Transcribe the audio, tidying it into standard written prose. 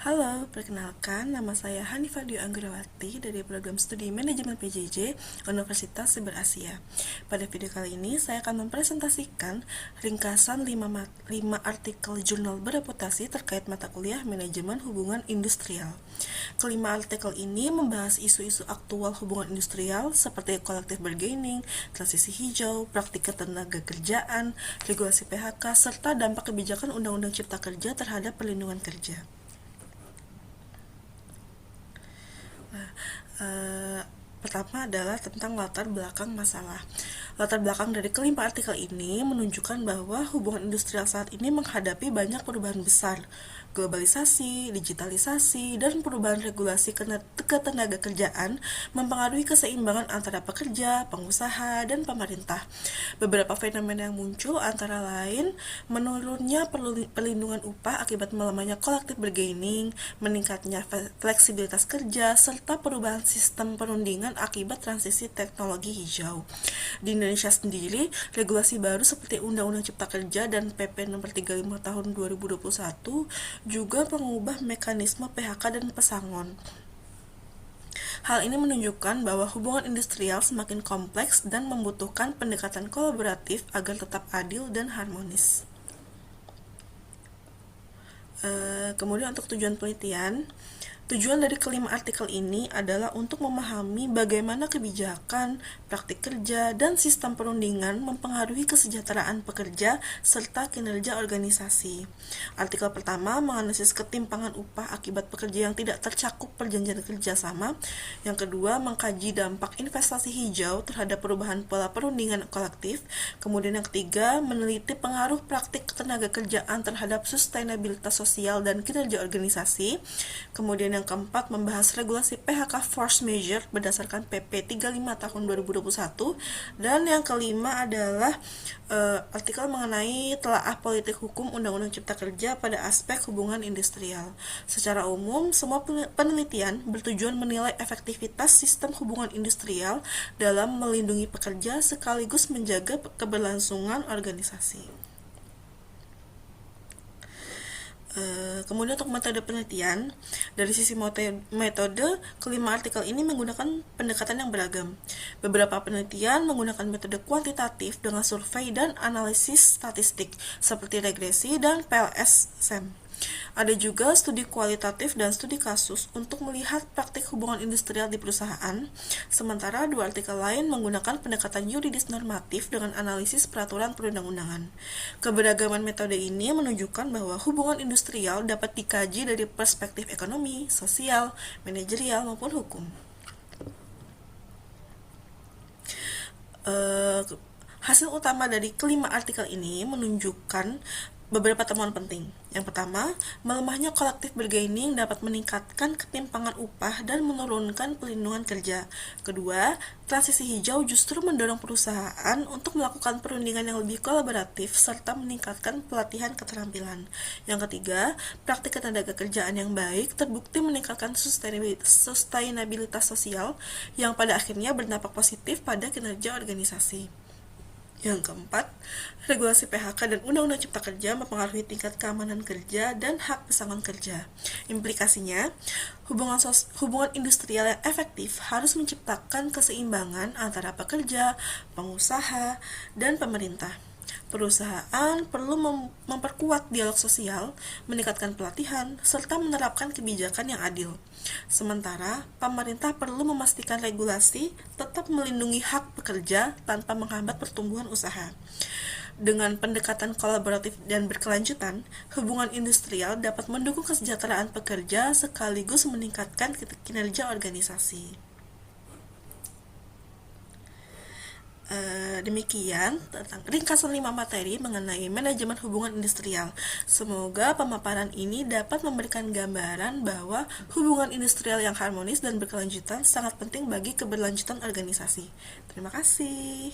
Halo, perkenalkan nama saya Hanifah Dwi Anggrawati dari program studi manajemen PJJ Universitas Siber Asia. Pada video kali ini saya akan mempresentasikan ringkasan 5 artikel jurnal bereputasi terkait mata kuliah manajemen hubungan industrial. Kelima artikel ini membahas isu-isu aktual hubungan industrial seperti collective bargaining, transisi hijau, praktik ketenaga kerjaan, regulasi PHK, serta dampak kebijakan Undang-Undang Cipta Kerja terhadap perlindungan kerja. Pertama adalah tentang latar belakang masalah. Latar belakang dari kelima artikel ini menunjukkan bahwa hubungan industrial saat ini menghadapi banyak perubahan besar, globalisasi, digitalisasi, dan perubahan regulasi ketenaga kerjaan mempengaruhi keseimbangan antara pekerja, pengusaha, dan pemerintah. Beberapa fenomena yang muncul antara lain menurunnya perlindungan upah akibat melemahnya collective bargaining, meningkatnya fleksibilitas kerja, serta perubahan sistem perundingan akibat transisi teknologi hijau. Di Indonesia sendiri, regulasi baru seperti Undang-Undang Cipta Kerja dan PP Nomor 35 Tahun 2021 juga mengubah mekanisme PHK dan pesangon. Hal ini menunjukkan bahwa hubungan industrial semakin kompleks dan membutuhkan pendekatan kolaboratif agar tetap adil dan harmonis. Kemudian untuk tujuan penelitian, tujuan dari kelima artikel ini adalah untuk memahami bagaimana kebijakan, praktik kerja, dan sistem perundingan mempengaruhi kesejahteraan pekerja serta kinerja organisasi. Artikel pertama menganalisis ketimpangan upah akibat pekerja yang tidak tercakup perjanjian kerjasama. Yang kedua, mengkaji dampak investasi hijau terhadap perubahan pola perundingan kolektif. Kemudian yang ketiga, meneliti pengaruh praktik ketenaga kerjaan terhadap sustainabilitas sosial dan kinerja organisasi. Kemudian yang keempat, membahas regulasi PHK force measure berdasarkan PP 35 tahun 2021. Dan yang kelima adalah artikel mengenai telaah politik hukum Undang-Undang Cipta Kerja pada aspek hubungan industrial. Secara umum, semua penelitian bertujuan menilai efektivitas sistem hubungan industrial dalam melindungi pekerja sekaligus menjaga keberlangsungan organisasi. Kemudian untuk metode penelitian, dari sisi metode, kelima artikel ini menggunakan pendekatan yang beragam. Beberapa penelitian menggunakan metode kuantitatif dengan survei dan analisis statistik, seperti regresi dan PLS-SEM. Ada juga studi kualitatif dan studi kasus untuk melihat praktik hubungan industrial di perusahaan, sementara dua artikel lain menggunakan pendekatan yuridis normatif dengan analisis peraturan perundang-undangan. Keberagaman metode ini menunjukkan bahwa hubungan industrial dapat dikaji dari perspektif ekonomi, sosial, manajerial, maupun hukum. Hasil utama dari kelima artikel ini menunjukkan beberapa temuan penting. Yang pertama, melemahnya collective bargaining dapat meningkatkan ketimpangan upah dan menurunkan perlindungan kerja. Kedua, transisi hijau justru mendorong perusahaan untuk melakukan perundingan yang lebih kolaboratif serta meningkatkan pelatihan keterampilan. Yang ketiga, praktik ketenaga kerjaan yang baik terbukti meningkatkan sustainabilitas sosial yang pada akhirnya berdampak positif pada kinerja organisasi. Yang keempat, regulasi PHK dan Undang-Undang Cipta Kerja mempengaruhi tingkat keamanan kerja dan hak pesangon kerja. Implikasinya, hubungan industrial yang efektif harus menciptakan keseimbangan antara pekerja, pengusaha, dan pemerintah. Perusahaan perlu memperkuat dialog sosial, meningkatkan pelatihan, serta menerapkan kebijakan yang adil. Sementara, pemerintah perlu memastikan regulasi tetap melindungi hak pekerja tanpa menghambat pertumbuhan usaha. Dengan pendekatan kolaboratif dan berkelanjutan, hubungan industrial dapat mendukung kesejahteraan pekerja sekaligus meningkatkan kinerja organisasi. Demikian tentang ringkasan 5 materi mengenai manajemen hubungan industrial. Semoga pemaparan ini dapat memberikan gambaran bahwa hubungan industrial yang harmonis dan berkelanjutan sangat penting bagi keberlanjutan organisasi. Terima kasih.